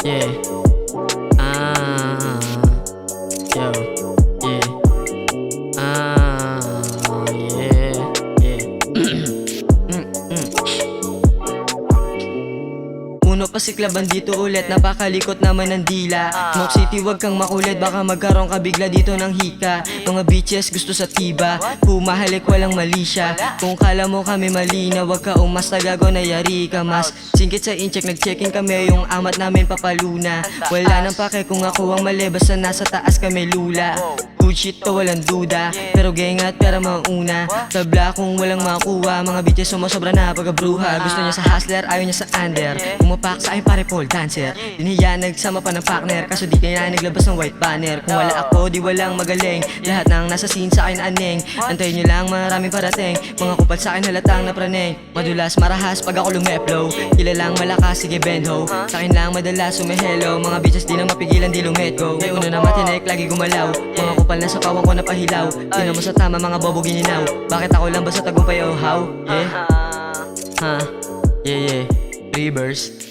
Yeah. Ah. Yo. Yeah. Ah. Yeah. Yeah. Puno pa si Klaban dito ulit, napakalikot naman ng dila. Smoke City wag kang makulit, baka magkaroon ka bigla dito ng hika. Mga bitches gusto sa tiba, pumahalik walang mali siya. Kung kala mo kami malina, wag ka umas, tagago na yari ka mas. Singkit sa incheck, nag-check-in kami, yung amat namin papaluna. Wala nang pake kung ako ang mali, basta nasa taas kami lula. Good shit to walang duda, pero gang at pera mauna. Tabla kung walang makuha, mga bitches sumasobra na pagkabruha. Gusto niya sa hustler, ayaw niya sa under. Pumapak sa akin pare pole dancer. Diniya nagsama pa ng partner, kaso di kaya naglabas ng white banner. Kung wala ako, di walang magaling. Lahat ng nasa scene sa akin aneng. Antayin nyo lang, maraming parating. Mga kupal sa akin halatang napraneng. Madulas, marahas pag ako lumeplow. Kilalang malakas, sige bend ho. Sa akin lang madalas sumihelo. Mga bitches di na mapigilan, di lumit go. May una na matinik, lagi gumalaw. Mga kupal na sa pawang ko napahilaw. Di na mo sa tama, mga bobo gininaw. Bakit ako lang ba sa tagumpay oh how? Yeah. Ha? Yeah yeah. Reverse.